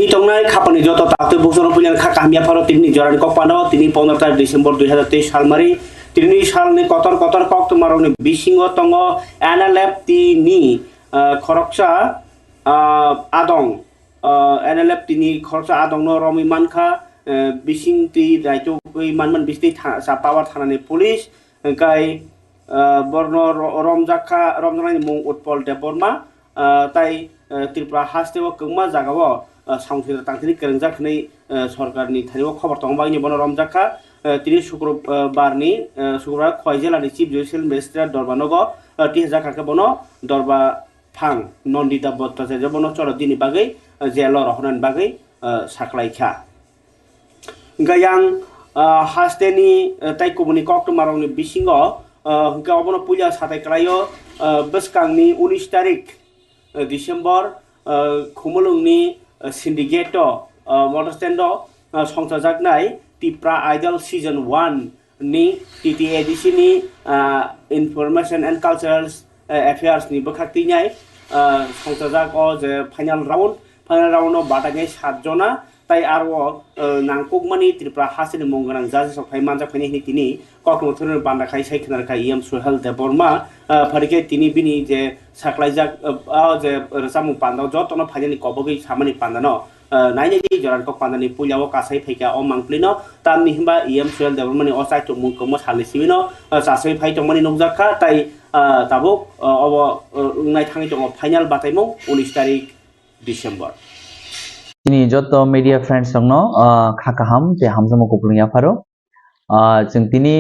thangi tongnai khapani joto takte busono punya kha kahmia pharo tini joran kok pandao tini 15 Desember 2023 সাল মারি tini সাল ni kotor kok tumarong ni bisingo tongo NLF tini khoroksa adong NLF tini khoroksa adong no romi mankha bising ti daito man bisti sa power thanani police kai borno romjani mung utpol deborma tai Tripura hastewo kengma jagao সংসদের তাংথিনি কেরেংজাখনি সরকারনি থানিও খবর তংবাইনি বন রমজাখা তিনি শুক্রবারনি শুক্রবার খয় Jilani chief judicial magistrate দরবানগ 30,000 কাকে বন দরবা ফাং নন্দিতা বত্তাচার্য বন চর দিনি বাগৈ জেল রহনান বাগৈ সাকলাইখা গায়াং হাস্তেনি তাই কুবনি কক্টমারংনি বিসিঙ্গ হংকা অবন পুজা সাতাই কলাयो বসকাংনি 19 তারিখ December খুমলুংনি syndicate motorstand songsajaknai Tripura Idol season 1 ni TTADC ni information and cultural affairs ni bakhaktinyai songsajak o je final round no batangai 7 jona tai aro nangkukmani Tripura hasini mongganang jaji sokhai manjakhani ni tini kokmothorni bandakhai saikhanar kai em Sohel Deborma pharike tini bini je saklaijak je rasamu pandao jotono phajani kobogei samani pandano naine ji joran kok pandani puljao kasai phaika o mangplino tamni himba em Sohel Deborma ni osai to mungkomo salisibino sasai phai tongmani nokjakha tai tabuk obo nai thangi tongo final bataimong 19 tarik December Ini joto media friends songno khakaham te hamjamo koplunya pharo jeng tini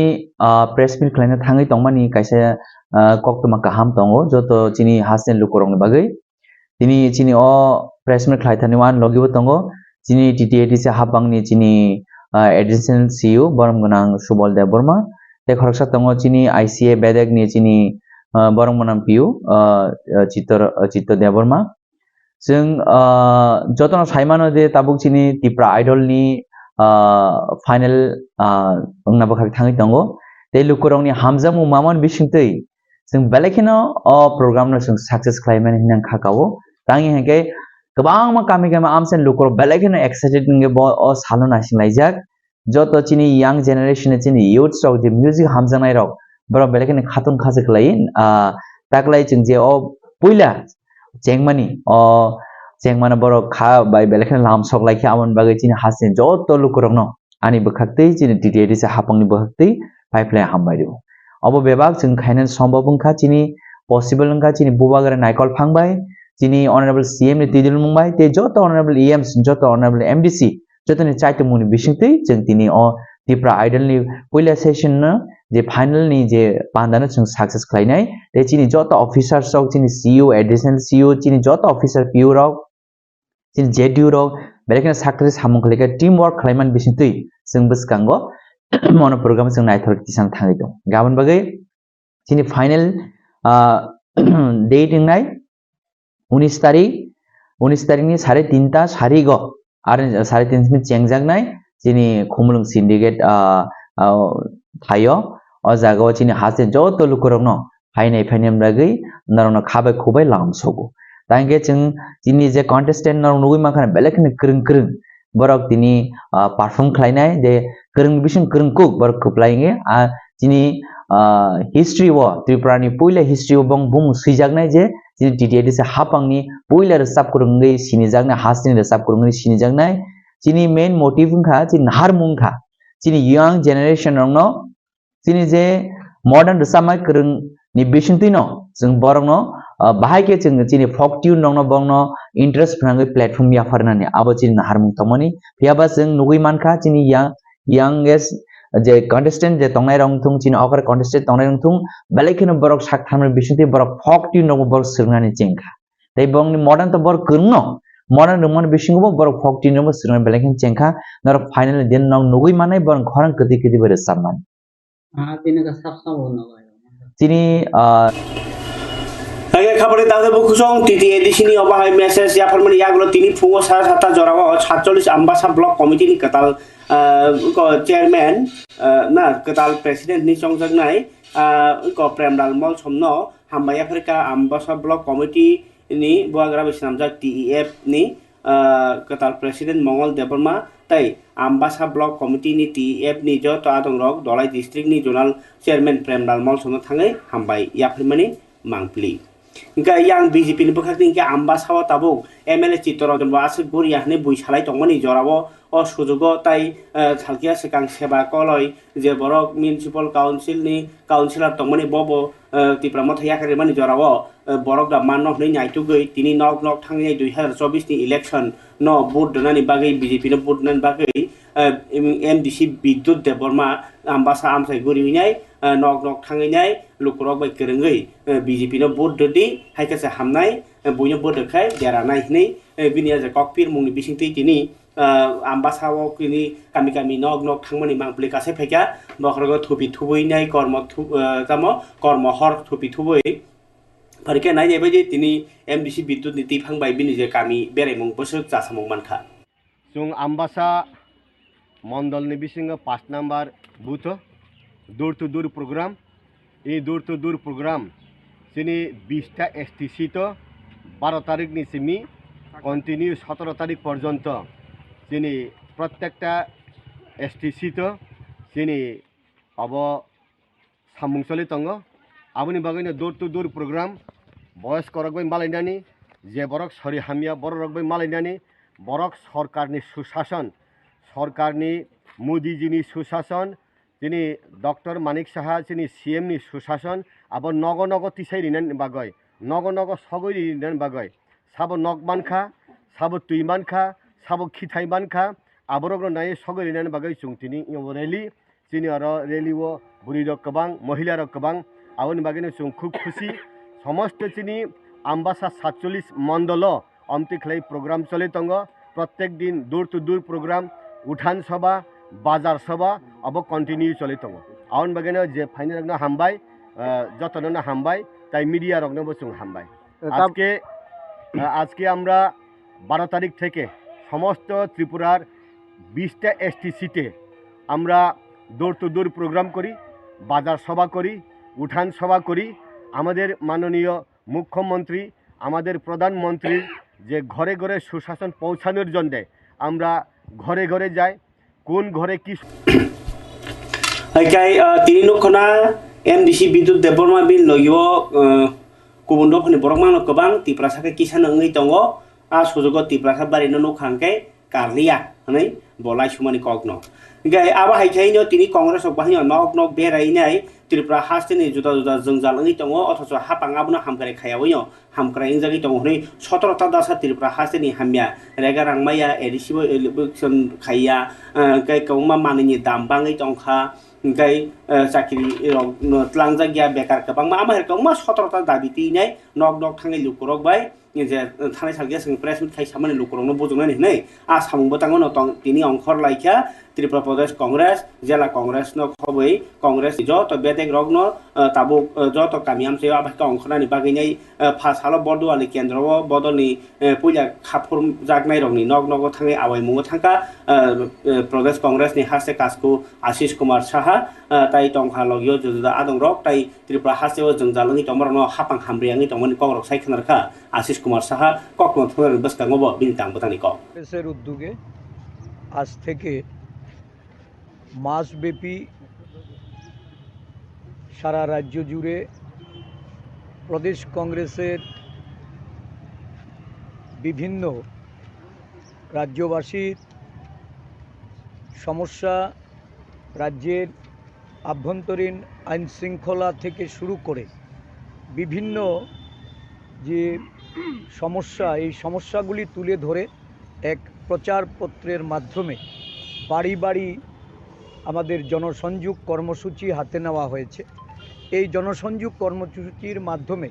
press meet khlaina thangai tongmani kaisa koktoma kaham tongo joto chini hasen lukorong bagai tini chini o press meet khlaithani wan logibo tongo chini TTADC habangni chini additional CEO boromgonang Subol Deborma te khoroksa tongo chini ICA bedek ni chini boromgonang PU Chitto Deborma जों जतन साइमानो दे Tabuk चिनि Tripura Idol नि final अंगना बखाक थाङै दंगो ते लुकुरंनि हामजामु मामन बिसिंतै जों बेलेखिनो अ programme न जों success खालामनानै हिनां खाकावो तांनि हेके गोबां मा कामि आमसेन लुकुर बेलेखिनो एक्साइटेड नगे अ सालो नासिं लाइजाक जत चिनि यांग जेनेरेशन चिनि यूथ रक जे म्युजिक हामजानाय रक बर बेलेखिनो खातुन खाजक लाई ताकलाई जों जे अ पुइला Cengmani cengmana borok kha bai belekhan lam sok lai amon bagai chini hasin joto lukurong no ani bokhaktei chini TTADC hapangni bokhaktei pipeline hambai do obo bebak jeng khainan sombobung kha chini possible ngka chini bubagara naikol phangbai chini honorable CM ni tidil mungbai te joto honorable EMs joto honorable MDC joto ni chaito muni bisingtei jeng tini o Tripura Idol ni puila session na je final ni je pandana chung success khlainai te chini joto officers rok chini CEO additional CEO chini joto officer PU rok chini JDU rok belekna sakri samung khleka team work khlaiman bisintui जों bskango mono program जों naithor tisang thangai dong gabon bagai chini final date ngai 19 tarik ni 3:30 ta sarigo ar 3:30 min chengjak nai chini khumulung syndicate thayo o jaga chini hasen joto lukurong no fainai bagai narona khabai khubai lamsogo tangge जों chini je contestant nar nugui makhana belekne krung borok tini perform khlainai de krung bising krung kuk borok khuplainge chini history wo Tripura ni puila history wo bung suijaknai je chini TTADC hapangni puila resap kurungai sinijaknai hasini resap kurungai sinijaknai chini main motive kha chini harmung kha chini young generation no chini je modern resamai kurung ni bisingtui no जों borok no bahai जों chini folk tune no bong no interest phangai platform ya farnani abo chini harmung tomoni phiaba जों nugui mankha chini youngest je contestant je tongnai rong thung chini okar contestant tongnai rong thung belekino borok sak thamni bisingtui borok folk tune no borok sirnani chengkha tai bong ni modern to borok kurung no modern rumon bisingo borok folk tune no sirnani belekin chengkha nor final din no nugui manai borok khorang kedi bere samman tini ka sab no chini Lagi kabar tahu bukusong TTADC ni obahai message ya permani ya kalau tini fungo salah satu jorawa 47 ambasa blok komite ni ketal ko chairman na ketal presiden ni songjak nai ko Premdal Mall somno hambaya Afrika ambasa blok komite ini buagra bisnamjak TEF ni ketal Presiden Mongol Deborma tai Ambasa Block Committee ni TF ni jo to adong rok Dolai District ni Zonal Chairman Prem Dalmol sono thangai hambai yaprimani mangpli Inka yang BJP ni bukhak ni inka Ambasa tabuk MLA Chitorojon wa asik buri yahne bui salai tongmani jorabo o sujogo tai thalkia sekang seba koloi je borok municipal council ni councilor tongmani bobo tipramot yakare mani jorabo borok da manok ni nyaitu gei tini nok thangai 2024 ni election no vote donani bagai BJP no vote nan bagai MDC Bidut Deborma Ambasa amsai guri nyai nok thangai nyai lukurok bai kerengai BJP no vote dodi haikase hamnai buino vote khai deranai hini binia je kokpir mungni bisingti tini Ambasa wo kini kami nok thangmani mangpli kase pheka bokhrogo thupi thubui nai kormo hor thupi thubui Parike nai jai baje tini MDC Bidut niti phangbai bini je kami berai mung bosuk jasamung mankha जों आम्बासा मण्डलनि बिसिङाव 5 number booth दूर to दूर programme এই दूर to दूर programme जोंनि 20টা ST seat 12 तारिखनि Simi continue 17 तारिख पर्यन्त जोंनि प्रत्येकटा एसटी सीट जोंनि अब सामुंसलि दङ आबनि बागैनो दूर टू दूर प्रोग्राम बयस करगबै मालायनानि जे बरक सरि हामिया बर रगबै मालायनानि बरक सरकारनि सुशासन सरकारनि मोदीजीनि सुशासन जिनि डक्टर मानिक साहा जिनि सीएम नि सुशासन अब नग तिसाइ रिनान बागै नग सगै रिनान बागै साबो नग मानखा साबो तुइ मानखा साबो खिथाइ मानखा आबरग नाय सगै रिनान बागै जुंतिनि रेली जिनि आरो रेली वो बुरि रक गोबां महिला रक गोबां आबनि बागैनो जों खुब खुशी समस्त जिनि आम्बासा 47 मण्डल अमतिखलाई प्रोग्राम चले दङ प्रत्येक दिन दूर टू दूर प्रोग्राम उठान सभा बाजार सभा अब कन्टिन्यू चले दङ आउन बागैनो जे फाइनल रगनो हामबाय जतननो हामबाय ताई मीडिया रगनो जों हामबाय আজকে আমরা 12 তারিখ থেকে সমস্ত ত্রিপুরার 20টা এসটি সিটে আমরা দূর টু দূর প্রোগ্রাম করি বাজার সভা করি উঠান সভা করি আমাদের মাননীয় মুখ্যমন্ত্রী আমাদের প্রধানমন্ত্রী যে ঘরে ঘরে সুশাসন পৌঁছানোর জন্য আমরা ঘরে ঘরে যাই কোন ঘরে কি Aikai tini nukona MDC Bidut Deborma bin loyo kubundo phani borok mangno kobang tiprasa ke kisan ngai tongo a sujogo tiprasa bari no nukhangkai karlia hanai bolai sumani kokno gai aba haikai no tini congress ok bahini nok berai nai Tripura hasteni juda jengjal ngai tongo othoso hapang abuna hamkare khayawino hamkrai ingjagi tongo hni 17 ta dasa Tripura hasteni hamya rega rangmaya edisibo election khaya kai kauma manini dambangai tongkha gai sakiri tlangjagia bekar kabang ma ama herkong ma 17 ta dabiti nai nok thangai lukurok bai je thanai salgia sing press meet khai samani lukurok no bojongna nei a samungbo tango no tong tini ongkhor laikha Tripura Pradesh Congress jela Congress no khoboi Congress jo to betek rogno tabu jo to kamiam se aba ka ongkhorani bagai nei phasalo bordwali kendro bodolni puja khapur jagnai rogni nok thangai awai mungo thangka Pradesh Congress ni hase kasku Ashish Kumar Saha tai tongkha logyo juda adong rok tai Tripura hase o jengjalani tomorno hapang hamriangi tomoni kogrok sai khanarkha Ashish Kumar Saha kokno thonar baskangobo bintang botani ko কংগ্রেসের উদ্যোগে আজ থেকে মাসব্যাপী সারা রাজ্য জুড়ে প্রদেশ কংগ্রেসের বিভিন্ন রাজ্যবাসীর সমস্যা রাজ্যের আভ্যন্তরীণ আইন শৃঙ্খলা থেকে শুরু করে বিভিন্ন যে সমস্যা এই সমস্যাগুলি তুলে ধরে এক প্রচারপত্রের মাধ্যমে বাড়ি বাড়ি আমাদের জনসংযোগ কর্মসূচি হাতে নেওয়া হয়েছে এই জনসংযোগ কর্মসূচির মাধ্যমে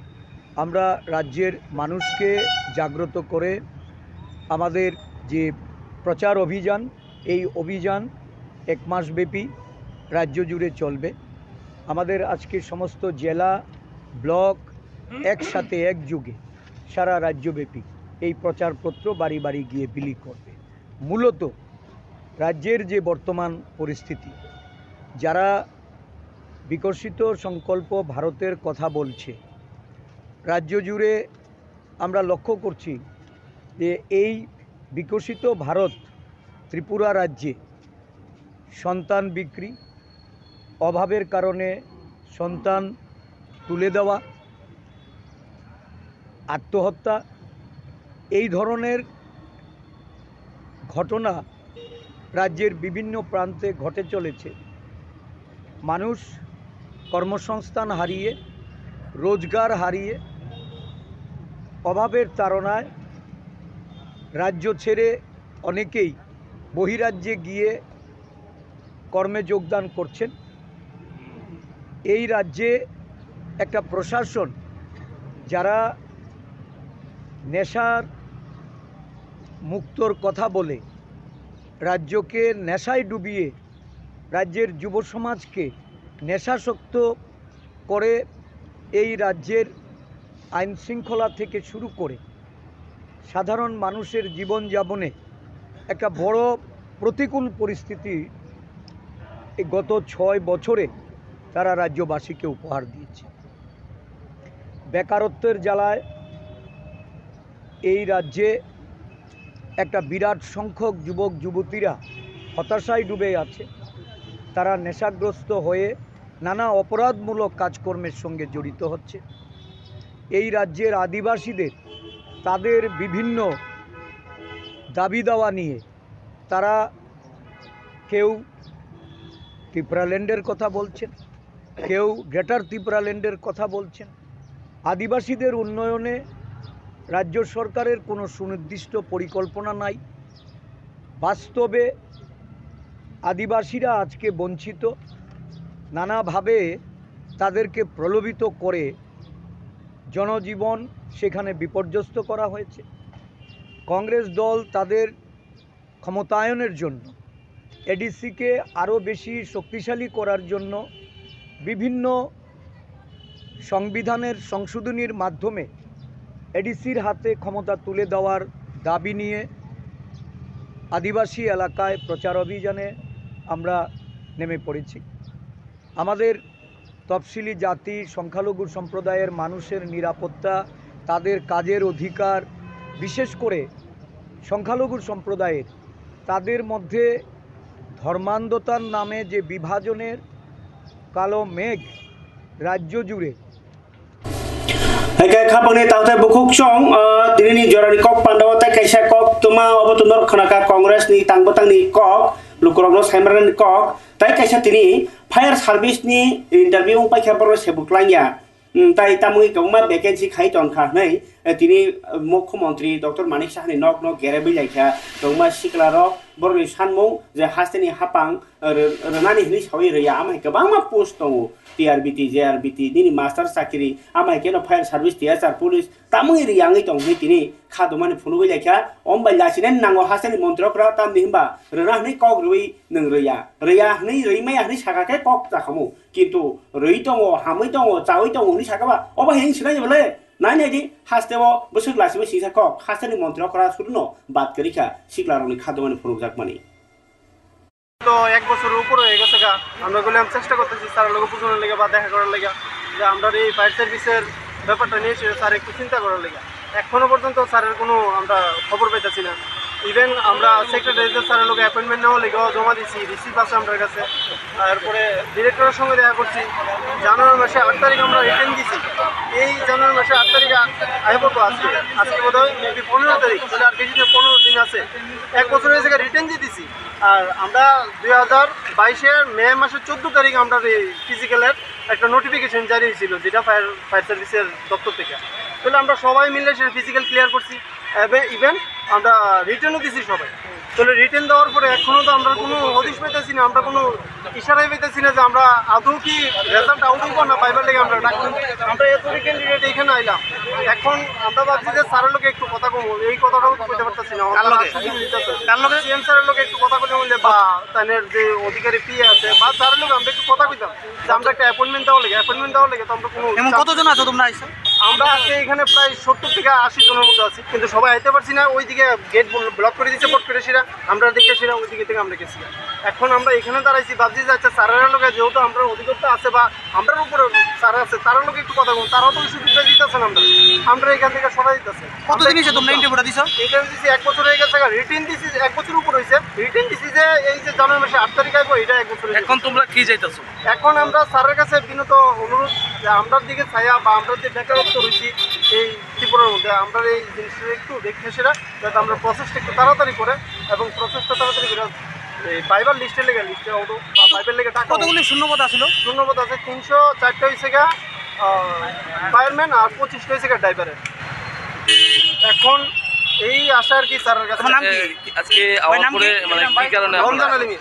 আমরা রাজ্যের মানুষকে জাগ্রত করে আমাদের যে প্রচার অভিযান এই অভিযান এক মাসব্যাপী রাজ্য জুড়ে চলবে আমাদের আজকে সমস্ত জেলা ব্লক একসাথে একযোগে সারা রাজ্যব্যাপী এই প্রচারপত্র বাড়ি বাড়ি গিয়ে বিলি করবে মূলত রাজ্যের যে বর্তমান পরিস্থিতি যারা বিকশিত সংকল্প ভারতের কথা বলছে রাজ্য জুড়ে আমরা লক্ষ্য করছি যে এই বিকশিত ভারত ত্রিপুরা রাজ্যে সন্তান বিক্রি, অভাবের কারণে সন্তান তুলে দেওয়া, আত্মহত্যা, এই ধরনের ঘটনা রাজ্যের বিভিন্ন প্রান্তে ঘটে চলেছে। মানুষ কর্মসংস্থান হারিয়ে, রোজগার হারিয়ে, অভাবের তাড়নায় রাজ্য ছেড়ে অনেকেই বহিরাজ্যে গিয়ে কর্মে যোগদান করছেন। এই রাজ্যে একটা প্রশাসন যারা নেশার মুক্তর কথা বলে রাজ্যকে নেশায় ডুবিয়ে রাজ্যের যুব সমাজকে নেশাসক্ত করে এই রাজ্যের আইন শৃঙ্খলা থেকে শুরু করে সাধারণ মানুষের জীবনযাপনে একটা বড় প্রতিকূল পরিস্থিতি গত 6 বছরে তারা রাজ্যবাসীকে উপহার দিয়েছে। বেকারত্বের জ্বালায় এই রাজ্যে একটা বিরাট সংখ্যক যুবক যুবতীরা হতাশায় ডুবে আছে। তারা নেশাগ্রস্ত হয়ে নানা অপরাধমূলক কাজকর্মের সঙ্গে জড়িত হচ্ছে। এই রাজ্যের আদিবাসীদের তাদের বিভিন্ন দাবি দাওয়া নিয়ে তারা কেউ ত্রিপুরাল্যান্ডের কথা বলছেন, কেউ গ্রেটার ত্রিপুরাল্যান্ডের কথা বলছেন। আদিবাসীদের উন্নয়নে রাজ্য সরকারের কোনো সুনির্দিষ্ট পরিকল্পনা নাই। বাস্তবে আদিবাসীরা আজকে বঞ্চিত, নানাভাবে তাদেরকে প্রলোভিত করে জনজীবন সেখানে বিপর্যস্ত করা হয়েছে। কংগ্রেস দল তাদের ক্ষমতায়নের জন্য, এডিসিকে আরও বেশি শক্তিশালী করার জন্য বিভিন্ন সংবিধানের সংশোধনীর মাধ্যমে এডিসির হাতে ক্ষমতা তুলে দেওয়ার দাবি নিয়ে আদিবাসী এলাকায় প্রচার অভিযানে আমরা নেমে পড়েছি। আমাদের তফসিলি জাতি, সংখ্যালঘু সম্প্রদায়ের মানুষের নিরাপত্তা, তাদের কাজের অধিকার, বিশেষ করে সংখ্যালঘু সম্প্রদায়ের তাদের মধ্যে ধর্মান্ধতার নামে যে বিভাজনের কালো মেঘ রাজ্য জুড়ে খাপাংনি তাওতে বুকুক চং দিননি জরানি কক পান্ডাও তাই কাইসা কক তুমা অবতুনর খনাকা Congress ni tangbotangni kok lukurogno saimran kok tai kaisa tini fire service ni interview pai khaparo sebuklangya তাই তামুই গমা ভ্যাকেন্সি খাই টনখা নাই তিনি মুখ্যমন্ত্রী ডক্টর মানিক সাহানি নক নক গেরাবি লাইখা গমা সিকলার বরনি সানমু যে হাস্তেনি হাপাং রনানি হিনি সাवै रैया आमाय गोबां पोस्ट दङ টিআরবিটি জেআরবিটি দিনি মাস্টার চাকরি आमाय केनो फायर सार्भिस টিআরআর पुलिस तामुई रियांगै दङ नि तिनि खादमानि फुनुबै लाइखा अम्बाय लासिने नांगौ हास्तेनि मन्त्रफ्रा तामनि हिमबा रनाहनै कक रुइ नों रैया हनै रैमाय हनै सागाके कक जाखामु किन्तु रৈ दङ हामै दङ जावै दङ नि सागाबा अबा हें सिनाय बले नायनायदि हास्तेव बोसोर लासिबो सिसा कक हास्तेनि मन्त्रफ्रा सुरनो बात करिखा सिकलारनि खादमानि फुनुजाक मानि তো 1 বছরের উপরে হয়ে গেছে গা। আমরা বললাম চেষ্টা করতেছি স্যারের লোক বুঝানোর লেগে বা দেখা করার লেগে যে আমরা এই ফায়ার সার্ভিসের ব্যাপারটা নিয়ে স্যার একটু চিন্তা করার লেগে এখনো পর্যন্ত স্যারের কোনো আমরা খবর পাইতেছি না। ইভেন আমরা সেক্রেটারিদের স্যারের লোক অ্যাপয়েন্টমেন্ট নেওয়া লেগেও জমা দিচ্ছি, রিসিভ আছে আমার কাছে। তারপরে ডিরেক্টরের সঙ্গে দেখা করছি। জানুয়ারি মাসে 8 তারিখ আমরা রিটার্ন দিছি। এই জানুয়ারি মাসে 8 তারিখে আইব তো আজকে বোধ হয় মেবি 15 তারিখ, তাহলে আর বেশি 15 দিন আছে। 1 বছরের জায়গায় রিটার্ন দিয়ে দিছি। আর আমরা 2022-এর মে মাসের 14 তারিখ আমরা ফিজিক্যালের একটা নোটিফিকেশন জারি হয়েছিল, যেটা ফায়ার সার্ভিসের দপ্তর থেকে। তাহলে আমরা সবাই মিলে সেটা ফিজিক্যাল ক্লিয়ার করছি, ইভেন আমরা রিটার্নও দিছি সবাই। তাহলে রিটার্ন দেওয়ার পরে এখনও তো আমরা কোনো হদিশ পেতেছি না, আমরা কোনো ইশারাই পেতেছি না যে আমরা আদৌ কি রেজাল্ট আউট হইব না পাইবার লেগে আমরা আমরা এতটি ক্যান্ডিডেট এখানে আইলাম। এখন আমরা ভাবছি যে স্যারের লোকে একটু কথা কম, এই কথাটাও বলতে পারতেছি না। সিএম স্যারের লোকে একটু কথা বলে বললে বা তাদের যে অধিকারী পিএ আছে বা স্যারের লোক আমরা একটু কথা কইতাম যে আমরা একটা অ্যাপয়েন্টমেন্ট দেওয়া লেগে তো আমরা কোনো। কতজন আছো তোমরা? আমরা আজকে এখানে প্রায় 70 থেকে 80 জনের মতো আছি, কিন্তু সবাই আইতে পারছি না। ওইদিকে গেট ব্লক করে দিচ্ছে পট করে সেরা, আমরা দেখে সেরা ওইদিকে থেকে আমরা গেছি। এখন আমরা এখানে দাঁড়াইছি, ভাবছি যে আচ্ছা স্যারের লোকে যেহেতু আমরা অধিকর্তা আছে বা আমরার উপরে স্যার আছে, তার লোকে একটু কথা বলুন, তারাও তো সুবিধা দিতেছেন। আমরা এখান থেকে সরাই দিতেছে। কতদিন হয়েছে তোমরা ইন্টারভিউটা দিছো? ইন্টারভিউ দিছি 1 বছর হয়ে গেছে, রিটেন দিছি 1 বছর উপর হয়েছে। রিটেন দিছি যে এই যে জানুয়ারি মাসে 8 তারিখ আইবো, এটা 1 বছর। এখন তোমরা কি চাইতেছো? এখন আমরা স্যারের কাছে বিনত অনুরোধ যে আমরার দিকে ছায়া বা আমরা যে বেকারত্ব রয়েছি এই ত্রিপুরার মধ্যে, আমরা এই জিনিসটা একটু দেখে সেরা যাতে আমরা প্রসেসটা একটু তাড়াতাড়ি করে এবং প্রসেসটা তাড়াতাড়ি করে এই ফাইবার লিস্টের লেগে লিস্টে অটো বা ফাইবার লেগে টাকা কতগুলি শূন্যপদ আসলো? শূন্যপদ আছে 304টা হয়েছে গা ফায়ারম্যান আর 25টা হয়েছে গা ড্রাইভারের। এখন এই আশা আর কি স্যারের কাছে। তোমার নাম কি? আজকে আওয়াজ করে মানে কি কারণে রমজান আলমী।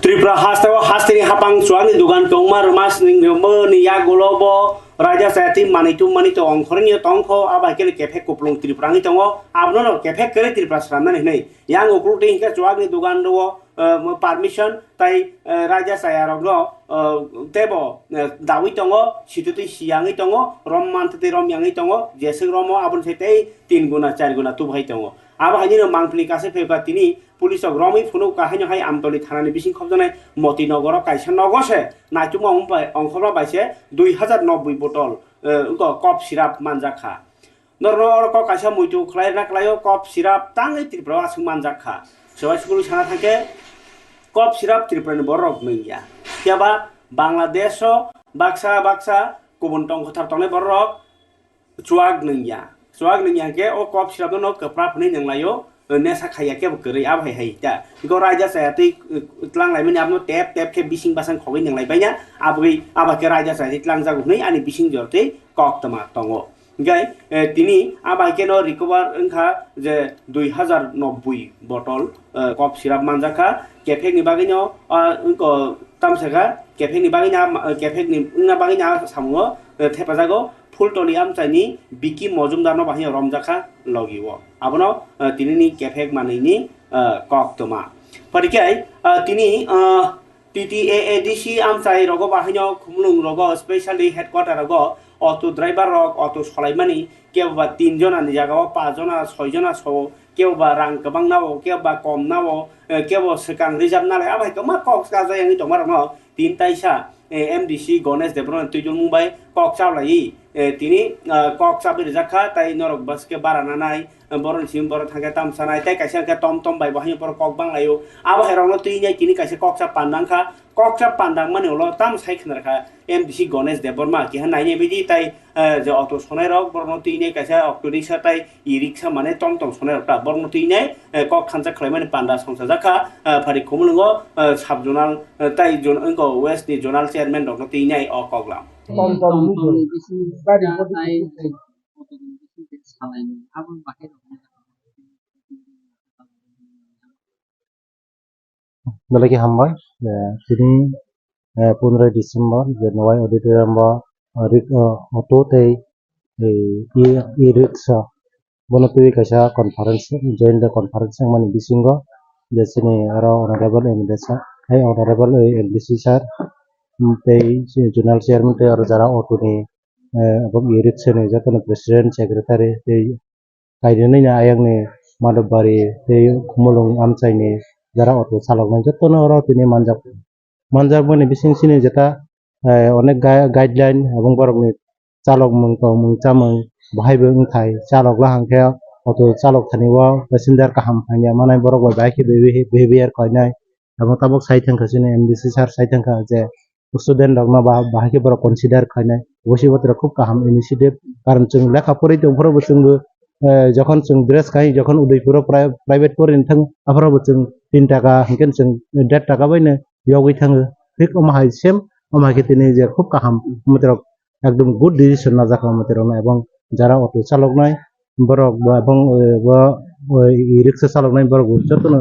Tripura hastini hapang suani dugan tongmar mas ning ni ya golobo raja sati manitu manito ongkhorni tongkho abai kele kefek kuplung Tripura ngi tongo abnono kefek kele Tripura sramna nei yang ukruti hingga suani dugan do permission tai raja saya rogno tebo dawi tongo situti siangi tongo rom mantete rom yangi tongo jeseng romo abun setei 3 guna 4 guna tu bhai tongo aba hajino mangpli kase pheka tini police রমি ফুনু কাহিনী হাই আমতলি থানানি বিশিং খবজনে মতিনগর কাইসা নগসে নাইতুমা অংশরা বাইছে 2090 বটল কপ সিরাপ মানজাখা নরনর ক কাইসা মুইতু খলাই রাখলায়ো কপ সিরাপ তাঙ্গই ত্রিপুরা আসুং মানজাখা সবাই স্কুল সানা থাকে কপ সিরাপ ত্রিপুরানি বরক নইয়া কিয়াবা বাংলাদেশ বাক্সা গুবুন টংখথার তংনে বরক চুয়াগ নইয়া কে ও কপ সিরাপ ন কপ্রা Fani নংলায়ো nesa khaya ke bukeri abai hai ta go raja saya ti tlang lai meni apno tap ke bising basang khogin yang lai banya abui aba ke raja saya tlang jagu nei ani bising jorte kok tama tongo gai tini abai ke no recover engkha je 2090 botol kop sirap manjaka kefek ni bagino ko tamsaka kefek ni bagina samungo thepajago ফুলটলি আমচাইনি বিকি মজুমদারনো বাহিনী রমজাখা লগিব আবনো তিনি কেফেক মানিনি কক্তমা পরিকাই তিনি TTAADC আমচাই রগ বাহিনী খুমলুং রগ specially headquarter রগ auto driver রগ auto সলাইমানি কেউবা 3 জনা নি জায়গাও 5 জনা 6 জনা সব কেউবা রাং গোবাং নাও কেউবা কম নাও কেউবা সেকাং রিজার্ভ নালে আবাই কমা কক্স গাজা yang দমার ন 3 তাইসা MDC গণেশ দেবরন তুইজন মুম্বাই কক চাওলাই তিনি কক চাবি রেজাখা তাই নরক বাসকে বারানা নাই বরন সিম বড় থাকে তামসা নাই তাই কাইসা টম বাই বাহিনী পর কক বাংলায়ো আবো হেরনো তুই নাই তিনি কাইসা কক চা পান্দাংখা কক চা পান্দাং মানে হলো তাম সাইখনারখা MDC গণেশ দেববর্মা কি হা নাইনে বিদি তাই যে অটো সনাই রক বরন তুই নাই কাইসা অটো রিক্সা তাই ই রিক্সা মানে টম সনাই রক বরন তুই নাই কক খানসা খাই মানে পান্ডা সংসা জাখা ফারি খুমলুঙ্গ সাব জোনাল তাই ওয়েস্ট নি জোনাল চেয়ারম্যান ডক্টর তুই নাই অ কগলাম Belagi hamba sini 15 Desember Januari auditorium ba auto tei e-ricksha bono tui kaisa conference join the conference mani bisingo jesini aro honorable MDC hai honorable LDC sir tei journal chairman tei aro jara auto ni abang e-ricksha ni jatone president secretary tei kaideni na ayang ni madabari tei khumulung amchai ni jara auto salok na jotono aro tini manjak bani bising sini jeta অনেক guideline এবং বরং চালক মং চামং বাহাইবো ওংথাই চালক লাহাংখে অত চালক থানিও passenger কাহাম ফাইনা মানে বরং বাইকে বিহেভিয়ার কয়নাই এবং তাবক সাইথাংখা সিনি MDC স্যার সাইথাংখা যে স্টুডেন্ট রকনা বাহাইকে বড় কনসিডার খাইনাই বসিবতরা খুব কাহাম ইনিশিয়েটিভ কারণ जों লেখা পড়িতে ওপরবো जोंबो যখন जों ড্রেস খাই যখন উদয়পুর প্রাইভেট পড়িন থাং আফরাবো जों 3 টাকা হিকেন जों 1.5 টাকা বাইনে ইয়গই থাङो ঠিক ওমাহাই সেম ওমাকে তিনি যে খুব কাহাম মতরক একদম গুড ডিসিশন না জাকা মতরক না এবং যারা অটো চালক নাই বরক এবং ই রিক্সা চালক নাই বরক যতন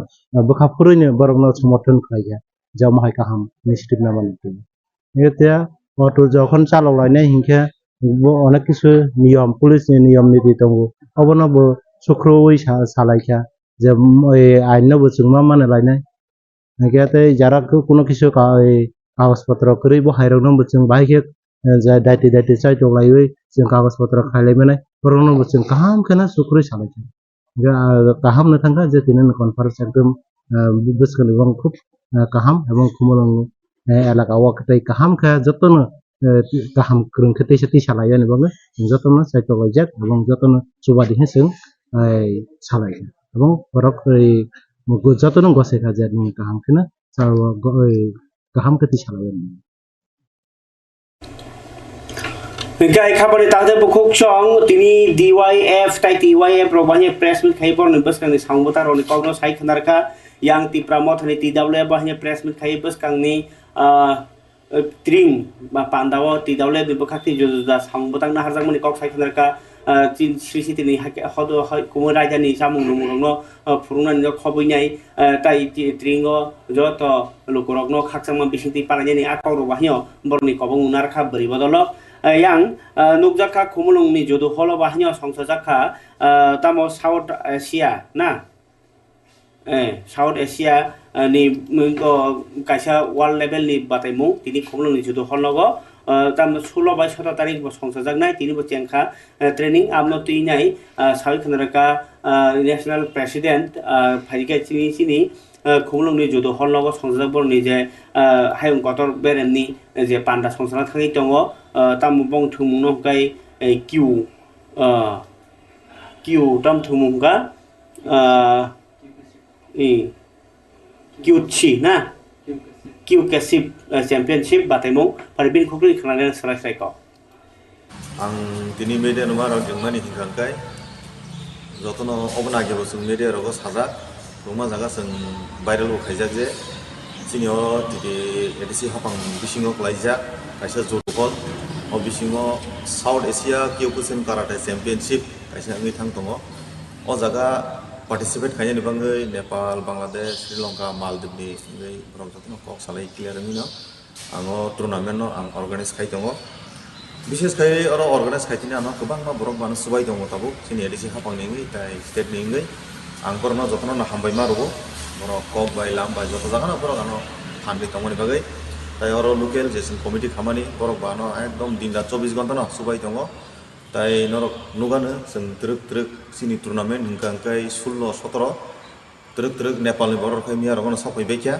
বখা ফুরইনে বরক না সমর্থন খাইয়া যা মাহাই কাহাম ইনিশিয়েটিভ না বানাইতে এটা অটো যখন চালক লাইনে হিংখা অনেক কিছু নিয়ম পুলিশনি নিয়ম নীতি দङ অবনবো সুখ্রই সালাইখা যে আইনবো जों मा মানে লাইনে হেগাতে যারা কোনো কিছু কাগজপত্র করি বহাইরনো जों বাহিকে যা দাইতে চাইতো লাইওই जों कागज पत्र खायलायबाय बर'नो जों गाहाम खोना सुख्रै सालायदों गाहाम न थांगा जे तिने कनफारेंस एकदम बुसखौ गोबां खुब गाहाम एवं खुमलंग एलाका वाकtai गाहाम खा जतनो गाहाम गोरों खेथि सेथि सालायो नबाबो जतनो सायथलायजाक एवं जतनो सुबादि जों सालायो एवं बरक जतनो गसायखा जे गाहाम खोना गाहाम खेथि सालायो Gay kabar tadi buku cong tini DYF tai DYF robahnya press meet kai bor nebus kang ni sangbutar oni kogno sai khanarka yang ti pramot ni TWF bahnya press meet kai bus kang ni tring ba pandawo TWF di bekati jodoh sangbutang na harjang mani kok sai khanarka tin sisi tini hodo kumur raja ni samung lumurongno furungna ni khoboi nyai tai tringo joto lukurokno khaksang ma bisinti palanya ni akau robahnya bor ni kobong unar kha beri bodolo yang nukjaka kumulung ni jodoh holo bahnya songsojaka tamo South Asia na South Asia ni mungko kaisa world level ni bataimu tini kumulung ni jodoh holo tam 16 by 17 tarik bo songsojak nai tini bo chengkha training amno tuinai sawi khanaraka national president phaika chini kumulung ni jodoh holo songsojak bor ni je hayung kotor beren ni je panda songsojak thangi tongo tam bong thumung no kai Q tam thumung ga Q na Q kasip championship batemong parbin khukri khana sarai ko ang tini media no maro jengmani hingkangkai jotono obna gebo sung media rogo sajak roma jaga sung viral khaijak je sinio tiki edisi hapang bisingo klaijak kaisa jodhol o bisingo South Asia Kyokushin Karate Championship kaisa ngi thang tongo o jaga participate khanya ni bangai Nepal Bangladesh Sri Lanka Maldives ni ngai bromjatno kok salai clear ni no ango tournament no ang organize khai tongo বিশেষ kai oro organize khaitini ano kobang ma borok manu subai tongo tabu sini edisi hapang ni ngai tai state ni ngai angkorno jotno na hambai marugo borok kok bai lam bai joto jaga no borok ano phanri tongoni bagai tai oro local jesin committee khamani borok bano ekdom din rat 24 ঘন্টা no subai tongo tai norok nugano sing truk sini tournament hingkangkai 16 17 truk Nepal ni borok khai miya rogono sapai bekya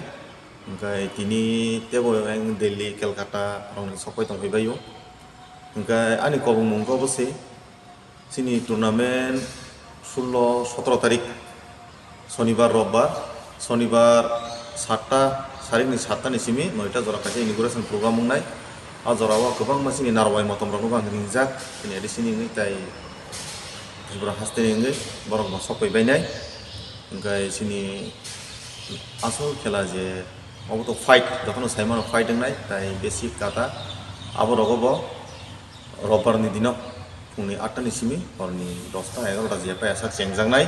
hingkai tini tebo eng Delhi Kolkata rong sapai tong bayu hingkai ani kobong mongko bose sini tournament 16 17 tarik শনিবার রোববার শনিবার 7টা সারিনি 7টা নিসিমি 9টা জরা কাছে ইনগুরেশন programme নাই आ जरावा गोबां मानसिनि नारबाय मतम रंगो बां रिंजाक दिनै एडिसिनि नgai tai बुरा हास्ते नgai borok ma सफैबाय नाय ओंखाय सिनि आसल खेला जे अबतो फाइट जखनो साइमानो फाइटिं नाय tai बेसिक काटा आबो रगबो रबबारनि दिनाव फुंनि 8टा निसिमि हरनि 10टा 11टा जेपा एसा चेंजांनाय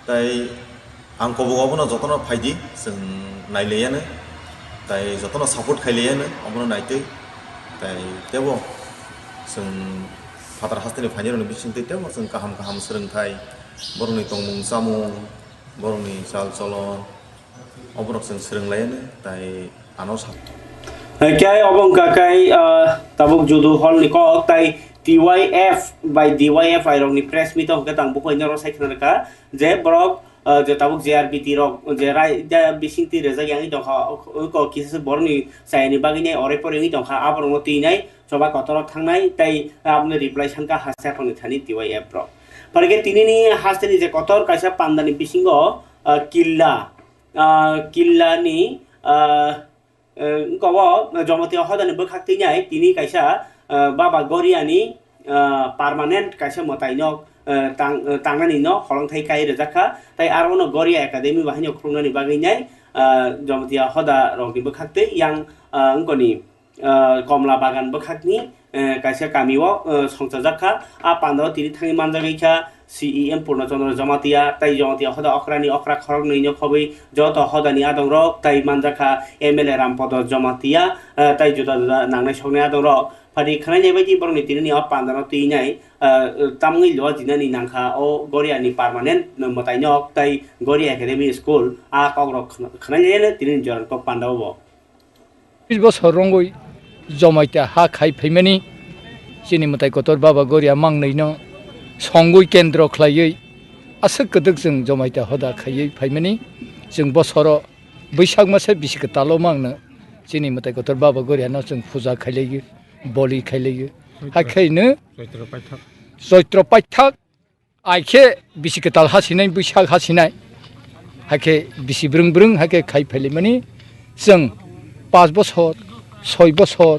tai आं कबगावनो जतनो फाइदि जों नायलेयानो tai जतनो सापर्ट खायलेयानो अबनो नायतै tai tebo जों फादार हास्तेनि फाइनेलनि बिसिंथै tebo जों गाहाम सोलोंथाय बर'नि तंमुं जामुं बर'नि चाल चलन अबरक जों सोलोंलायानो tai आनो सा kai obong kai tabuk judo hall ni ko tai DYF by DYF irong ni press meet ok tang buko inoro sai khanarka je borok je tabuk JRBT rok je rai da bisingti reza yang i dongha ko kisa borni sai ni bagini ore pore ni dongha aborong ti nai soba kotorok thangnai tai apni reply sanka hasya phone thani DYF pro parge tini ni hasteni je kotor kaisa pandani bisingo killa ni kowo jomati hodani bokhakti nyai tini kaisa baba goriani permanent kaisa motainok tangnani no holongthai kai rejaka tai arono goria academy bahini khungnani baginai jomtia hoda rokni bokhakte yang ngoni komla bagan bokhakni kaisa kamiwo songsajaka a pando tini thangi manjagaika CEM Purnachandra Jamatia tai Jamatia hoda okra khorok nino khobai joto hoda ni adong rok tai manjaka MLA Rampodo Jamatia tai juda nangnai songnai adong rok pari khanai nei baidi borni tini a pandano tinai tamngi lo jinani nangkha o goria ni permanent motai nok tai goria academy school a kogrok khanai nei tini joran ko pandawo 20 বছর রঙ্গই জমাইতে হা খাই ফেমেনি जोंनि मथाय गथर बाबा गरिया मांनैनो संगुइ केन्द्र खालायै आसो गोदोक जों जमायता हदा खायै फाइमानि जों बोसोराव बैसाग मासे बिसिगताल' मांनो जोंनि मथाय गथर बाबा गरियानो जों फुजा खालायो बलि खालायो हायखायनो जयत्र पाठक आइखे बिसिगताल हासिनाय बैसाग हासिनाय हायखे बिसि ब्रों ब्रों हायखे खाय फैले मानि जों 5 बोसोर 6 बोसोर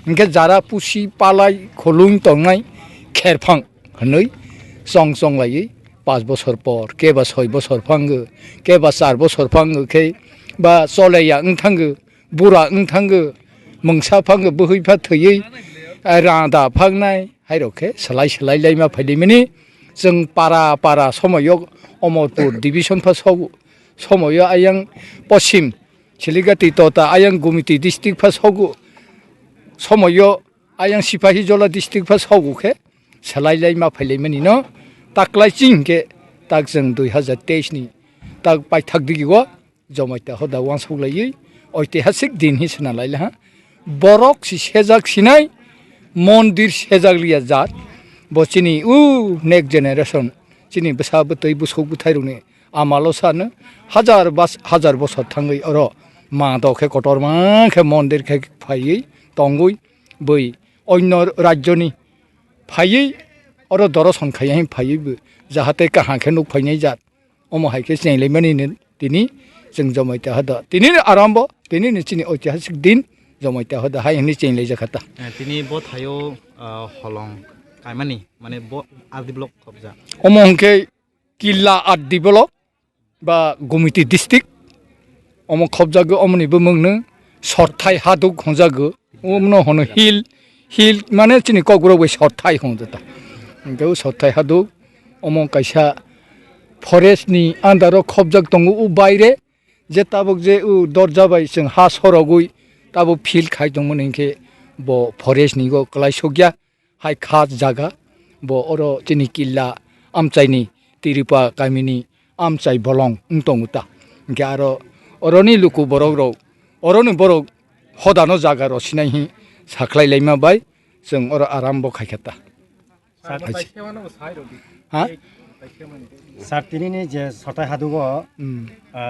इनके जारा पुसि पालाय खलुं तंनाय खेरफां हनै सं सं लायै 5 बोसोर पर केबा 6 बोसोर फांगो केबा 4 बोसोर फांगो खे बा सलाया थांगो बुरा थांगो मोंसा फांगो बोहैफा थैयै रादा फांनाय हायरखे सोलाय सोलाय लायमा फैदैमानि जों पारा पारा समायाव अमरपुर डिभिजन फासाव समायाव आयं पश्चिम सिलिगाति तता आयं गुमिति डिस्ट्रिक्ट फासाव समायाव आयं सिपाही जला डिस्ट्रिक्ट फासाव खे सोलाय लायमा फैलायमानि न ताकलाय चिंके ताक जों 2023 नि ताक पाइथाक दिगिवा जमायता हदा वांसौलायै ऐतिहासिक दिन हिसना लायला हा बरक सेजाक सिनाय मन्दिर सेजागलिया जात बचिनि नेक्स्ट जेनेरेशन चिनि बसा बतै बुसौ बुथायरुने आमाल' सानो हाजार बसर थाङै अर मा दखे कटर माखे मन्दिर खे फायै तंगुइ बै अन्य राज्यनि फायै अर दर्शन खायै फायैबो जाहाथे काहाखे नुक फायनाय जात अमहायखे सिनायलायमानिनो दिनै जों जमायता हदा दिनै आरम्भ दिनै चिनि ऐतिहासिक दिन जमायता हदा हाय हनि चिनलाय जाखाता दिनै ब थायो हलं कायमानि माने ब आदि ब्लक खबजा अमहंखे किल्ला आदि ब्लक बा गुमिति डिस्ट्रिक्ट अम खबजागो अमनिबो मोंनो सरथाय हादुक हंजागो उमनो हनो हिल माने चिनि कग्रबै सरथाय हंजता इंगौ सरथाय हादुक अम कायसा फरेस्टनि आन्दाराव खबजाग दङ उ बायरे जे ताबक जे उ दरजाबाय जों हा सरगुइ ताबो फिल्ड खाय दंमोन इनखे ब फरेस्टनि गो क्लाइसोगिया हाय खास जागा ब अर चिनि किल्ला आमचाइनि तिरिपा गामिनि आमचाइ बलं दंता इंखे आरो अरनि लुकु बरौ अरनि बरौ हदानो जागा रसिनायहि साख्लाय लायमा बाय जों अर आराम्भ खायखाता हा सार तिनिनि जे सथाय हादुग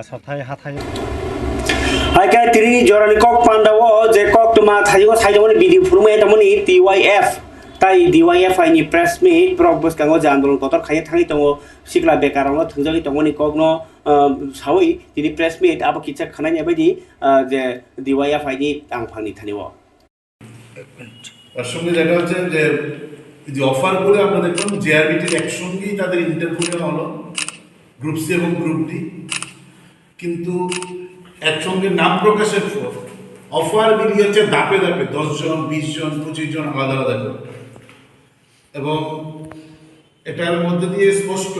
सथाय हाथाय हायके तिनि जरानि कक पान्डावो जे कक तुमा थाइगो साइदमनि बिदि फुरुमे तमनि TYF ताइ DYF आइनि प्रेस मिट ब्रक बसकांगो जे आन्दोलन कतर खाय थाङि दङ सिगला बेकारावनो थुंजागि दङनि ककनो सावै तिनि प्रेस मिट आबो किचा खानायनि बायदि जे DYF आइनि आंफांनि थानिवो তার সঙ্গে যেটা হচ্ছে যে যে অফারগুলো আমরা দেখলাম জেআরবিটির একসঙ্গেই তাদের ইন্টারভিউ নেওয়া হলো গ্রুপ সি এবং গ্রুপ ডি কিন্তু একসঙ্গে নাম প্রকাশের পর অফার বেরিয়ে হচ্ছে ধাপে ধাপে 10 জন 20 জন 25 জন আলাদা আলাদা করে এবং এটার মধ্যে দিয়ে স্পষ্ট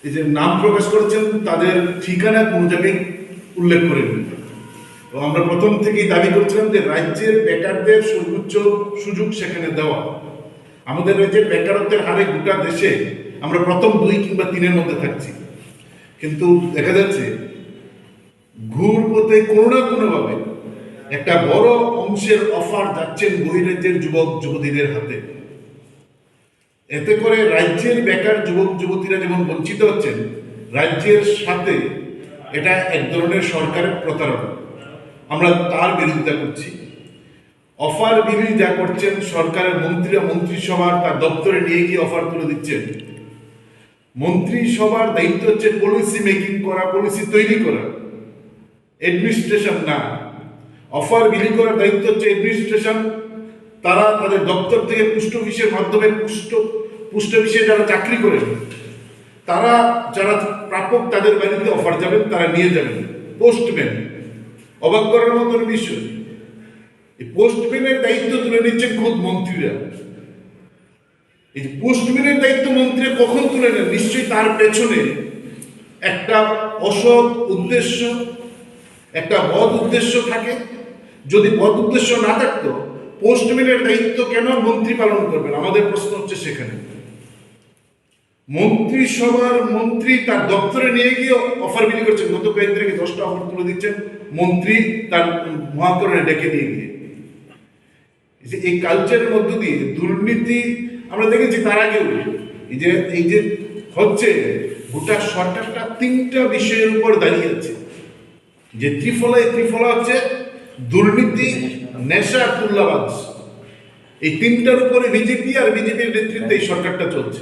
এই যে নাম প্রকাশ করেছেন তাদের ঠিকানা কোনো জায়গায় উল্লেখ করেনি এবং আমরা প্রথম থেকেই দাবি করছিলাম যে রাজ্যের বেকারদের সর্বোচ্চ সুযোগ সেখানে দেওয়া আমাদের রাজ্যের বেকারত্বের হারে গোটা দেশে আমরা প্রথম 2 কিংবা 3-এর মধ্যে থাকছি কিন্তু দেখা যাচ্ছে ঘুর পথে কোনো না কোনোভাবে একটা বড় অংশের অফার যাচ্ছেন বহিরাজ্যের যুবক যুবতীদের হাতে এতে করে রাজ্যের বেকার যুবক যুবতীরা যেমন বঞ্চিত হচ্ছেন রাজ্যের সাথে এটা এক ধরনের সরকারের প্রতারণা আমরা তার বিরোধিতা করছি অফার বিলি যা করছেন সরকারের মন্ত্রীরা মন্ত্রিসভার তার দপ্তরে নিয়ে গিয়ে অফার তুলে দিচ্ছেন মন্ত্রিসভার দায়িত্ব হচ্ছে পলিসি মেকিং করা পলিসি তৈরি করা অ্যাডমিনিস্ট্রেশন না অফার বিলি করার দায়িত্ব হচ্ছে অ্যাডমিনিস্ট্রেশন তারা তাদের দপ্তর থেকে পোস্ট অফিসের মাধ্যমে পোস্ট অফিসে যারা চাকরি করেন তারা যারা প্রাপক তাদের বাড়িতে অফার যাবেন তারা নিয়ে যাবেন পোস্টম্যান অবাক করার মতন বিষয় এই পোস্টম্যানের দায়িত্ব তুলে নিচ্ছেন খোদ মন্ত্রীরা এই যে পোস্টম্যানের দায়িত্ব মন্ত্রীরা কখন তুলে নেন নিশ্চয়ই তার পেছনে একটা অসৎ উদ্দেশ্য একটা বদ উদ্দেশ্য থাকে যদি বদ উদ্দেশ্য না থাকতো পোস্টম্যানের দায়িত্ব কেন মন্ত্রী পালন করবেন আমাদের প্রশ্ন হচ্ছে সেখানে মন্ত্রিসভার মন্ত্রী তার দপ্তরে নিয়ে গিয়ে অফার বিলি করছেন গত কয়েকদিন আগে 10টা অফার তুলে দিচ্ছেন মন্ত্রী তার মহাকরণে ডেকে নিয়ে গিয়ে যে এই কালচারের মধ্য দিয়ে দুর্নীতি আমরা দেখেছি তার আগেও এই যে হচ্ছে গোটা সরকারটা 3টা বিষয়ের উপর দাঁড়িয়ে আছে। যে ত্রিফলা হচ্ছে দুর্নীতি, নেশা, তুল্লাবাজ। এই 3টার উপরে বিজেপি আর বিজেপির নেতৃত্বে এই সরকারটা চলছে।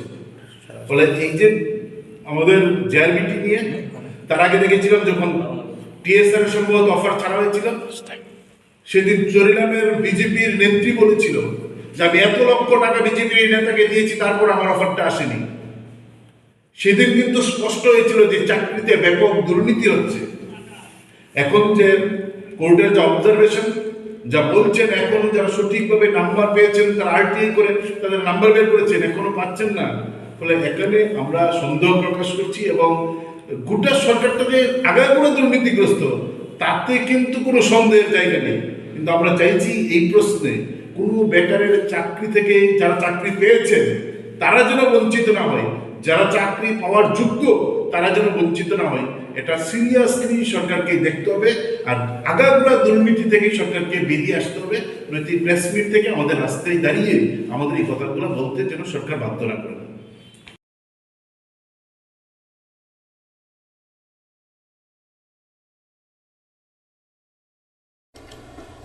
ফলে এই যে আমাদের জেআরবিটি নিয়ে তার আগে দেখেছিলাম যখন টিএসআর সম্ভবত অফার ছাড়া হয়েছিল, সেদিন চরিলামের বিজেপির নেত্রী বলেছিল যে আমি এত লক্ষ টাকা বিজেপির নেতাকে দিয়েছি, তারপর আমার অফারটা আসেনি। সেদিন কিন্তু স্পষ্ট হয়েছিল যে চাকরিতে ব্যাপক দুর্নীতি হচ্ছে। এখন যে কোর্টের যে অবজারভেশন যা বলছেন, এখন যারা সঠিকভাবে নাম্বার পেয়েছেন তারা আরটিআই করে তাদের নাম্বার বের করেছেন, এখনো পাচ্ছেন না। ফলে এখানে আমরা সন্দেহ প্রকাশ করছি এবং গোটা সরকারটা যে আগাগোড়া দুর্নীতিগ্রস্ত তাতে কিন্তু কোনো সন্দেহের জায়গা নেই। কিন্তু আমরা চাইছি এই প্রশ্নে কোনো বেকারের চাকরি থেকে যারা চাকরি পেয়েছেন তারা যেন বঞ্চিত না হয়, যারা চাকরি পাওয়ার যোগ্য তারা যেন বঞ্চিত না হয়। এটা সিরিয়াসলি সরকারকে দেখতে হবে, আর আগাগোড়া দুর্নীতি থেকে সরকারকে বেরিয়ে আসতে হবে। নয়তো প্রেস মিট থেকে আমাদের রাস্তায় দাঁড়িয়ে আমাদের এই কথাগুলো বলতে যেন সরকার বাধ্য না করে।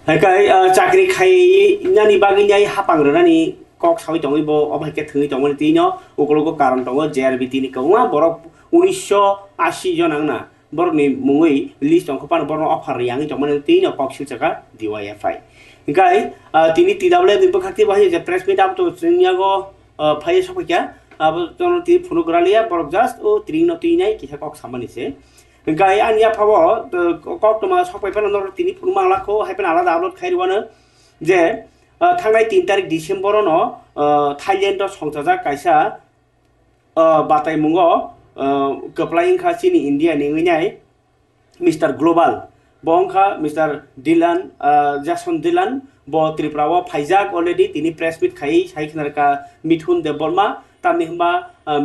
Hakai cakri khai nani bagi nyai hapang nani kok sawi tongi bo obai ke thungi tongi tino ukologo karon tongo JRBT ni kawa borok 1980 jon angna borok ni mungui list tong kapan borok offer yang tongi tino kok silchaka DYFI hakai tini TWF ni bakti bahaya je press meet up to sinyago phai sopakya ab tono ti phonogralia borok just o trino tinai kisa kok samani se Gaya ania pawo kok toma sok paper nor tini purma lako happen alada upload khairwana je thangnai 3 tarik December no Thailand to songchaja kaisa batai mungo applying kha chini India ni ngai Mr Global bongkha Mr Dylan Jason Dylan bo Tripura wa phaijak already tini press meet khai saiknar ka Mithun Deborma tamni hamba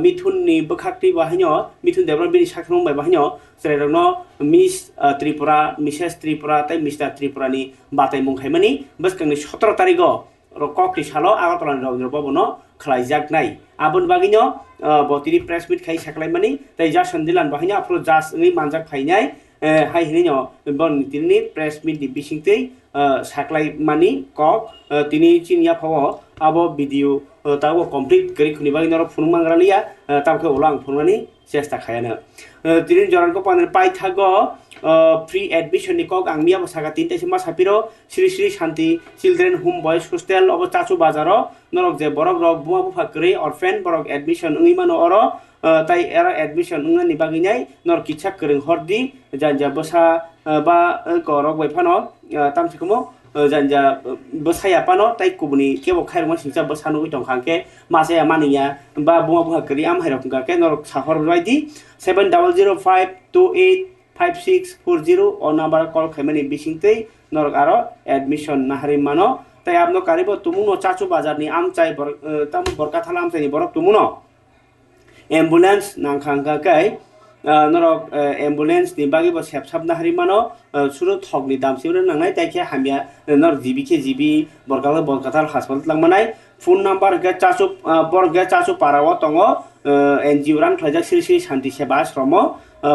Mithun ni bakhakti bahanyo Mithun Deborma bini sakhnong bai bahanyo Sereno Miss Tripura, Mrs Tripura, tai Mr Tripura ni batai mung khaimani bas kang ni 17 tarigo rokok ti salo agartala ni bobono khlaijak nai abon bagino botiri press meet khai saklai mani tai Jason Dylan bahanya apro jas ngi manjak phainai hai hinino bon tini press meet di bisingtei saklai mani kok tini chinya phawo abo video tawo complete kari khuni bagino phun mangralia tamke ulang phunmani chesta khayana tini joran ko panen pai thago free admission ni kok angmia basaka 3 ta sima sapiro Sri Sri Shanti Children Home Boys Hostel obo chachu bazaro norok je borok rok buma bufa kri orphan borok admission ngi mano oro tai era admission ngani baginai nor kichak kring hordi janja basa ba korok bai phano tamsikomo janja bosaya pano tai kubuni kebo khairma singcha bosanu itong khangke masaya maniya ba buma buha kri am hairok ke nor sahor baidi 7058285640 o number call khaimani bisingtei norok aro admission nahari mano tai apno karibo tumuno chachu bazar ni am chai tam borka thalam chai ni borok tumuno ambulance nangkhangka kai norok ambulance ni bagi bo sepsap nahari mano suru thogni dam sibre nangnai taikhe hamya nor GB borkala borkatal hospital langmanai phone number ga chachu borga chachu parawo tongo NGO ran thajak Sri Sri Shanti Seva Ashram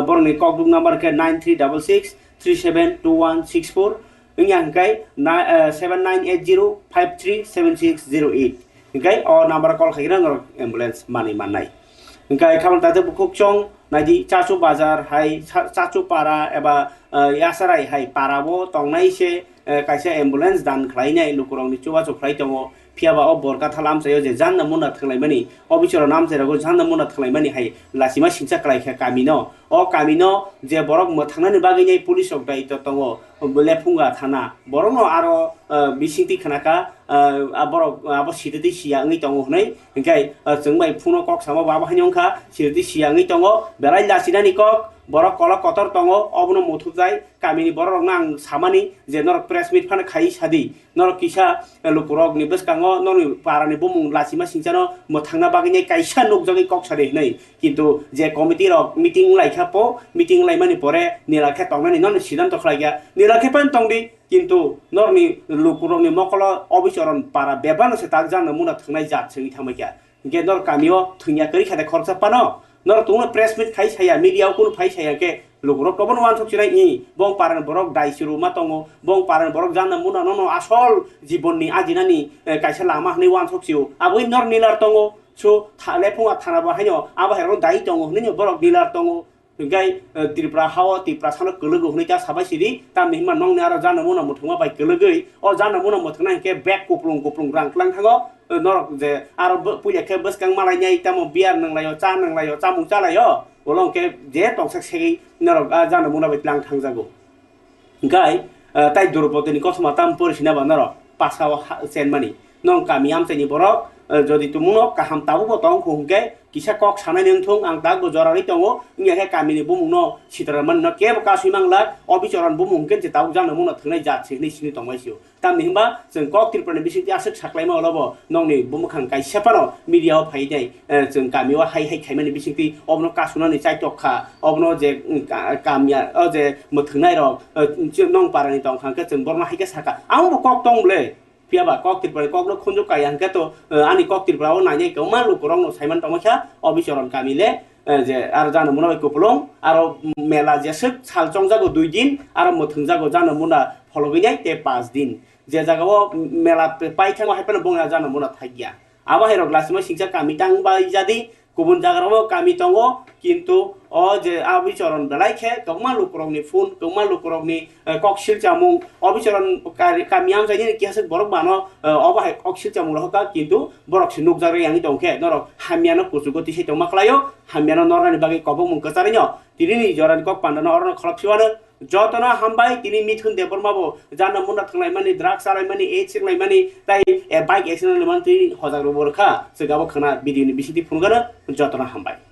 borni kokduk number ke 9366 372164 yang kai 7980537608 kai o number call khaira nor ambulance mani manai kai khabal tate bukuk chong nadi chachu bazar hai chachu para eba yasarai hai parabo tongnai se kaisa ambulance dan khlainai lukurong ni chuwa chu khlai tongo phiaba o borka thalam sayo je jan namuna thlai mani obichoro nam serago jan namuna thlai mani hai lasima singcha klai kha kamino o kamino je borok mo thangnani bagi nei police ok dai to tongo lephunga thana borono aro bisingti khanaka borok abo siditi sia ngi tongo hnai kai jengbai phuno kok sama baba hanyongkha siditi sia ngi tongo berai lasinani kok borok kolok kotor tongo obono muthujai kamini borok nang samani je norok press meet phana khai sadi norok kisa lukurok ni beskango noni parani bomung lasima singchano mo thangna bagini kaisa nukjagi kok sare nei kintu je committee rok meeting laikha po meeting laimani pore nilakhe tongmani non sidanto khlaiga nilakhe pan tongdi কিন্তু নরনি লুকুরনি মকল অবিচরণ পারা বেবানো সে তাক জানো মুনা থাকনাই যাচ্ছে থামাইকা গে নর কামিও থুইয়া করি খাতে খরচা পানো নর তুমি প্রেস মিট খাই ছায়া মিডিয়াও কোন ফাই ছায়া কে লুকুরক কবন ওয়ান সব চিনাই বং পারেন বরক দাইসিরু মা দङ বং পারেন বরক জানো মুনা ননো আসল জীবননি আজিনানি কাইসা লাमा হনি ওয়ান সব চিও আবই নর নিলার দङ সো থালে ফুঙা থানা বাহাইनो আবা হেরন দাই দङ হনি বরক নিলার দङ gai Tripura hawa Tripura sana kelugu huni ca sabai sidi tam ni man nong ni ara jana muna muthuma bai kelugui o jana muna muthna ke back kuplung rang klang thango norok je aro puya ke bus kang malai nyai tamo biar nang layo cha nang layo cha mung cha layo olong ke je tong sak segi norok jana muna bai tlang thang jago gai tai Drupadi ni kosma tam porisina ba norok pasawa sen mani nong kami am seni borok যদি তুমুনো কাহাম তাবো বতং খুংকে কিসা cock সানাই নংথং আং তাক বজরানি দङ ইয়া কামিনি বুমুনো সিতরামান ন কেব কাসुइ मांगला अबिचरन बुमुंकेन जे ताव जानो मुनो थंनाय जाथि नि सिनि दंमाइसियो ताम निहबा जों कक त्रिपुरानि बिसिति आसक साख्लायमा अलबो नंनि बुमुखां काइसेपानो मिडियाव फाइनाय जों गामियाव हाइ खाइमानि बिसिति अबनो कासुनानि चाइतखा अबनो जे कामिया जे मथंनाय रक नं पारानि दंखांके जों बरमा हाइके साका आंबो कक दंले piaba kok Tripura kok no khunjuk kaya angka to ani kok Tripura o nanya ke ma lu kurang no saiman tomakha obichoron kamile je ar jano muna kupulong aro mela je sek sal chongjago 2 din aro muthungjago jano muna fologiyai te 5 din je jagao mela paithamo haipana bongna jano muna thagya aba herok lasima singsa kami tang bai jadi kubun jagaramo kami tongo কিন্তু ও যে অবিচরণ বেলাইখে কমা লুকরংনি phone কমা লুকরংনি ককশিল চামুং অবিচরণ কামিয়াম যাইনি কি হাসে বরক বানো অবাহাই ককশিল চামুং রহকা কিন্তু বরক সিনুক জারে ইয়ানি দংখে নরক হামিয়ানো কুসুগতি সেই তমাখলাयो হামিয়ানো নরানি বাগে কবং মুং কচারিনো তিনি জরান কক পান্ডানো অরন খলপसिवानो যতনা হামবাই তিনি মিথুন দেবরমাবো জানা মুন্না থাংলাই মানি ড্রাগস আলাই মানি এইচ সেংলাই মানি তাই বাইক এক্সিডেন্ট মানি তিনি হজাগ্র বরখা সেগাবো খানা ভিডিওনি বিসিতি ফোনগানো যতনা হামবাই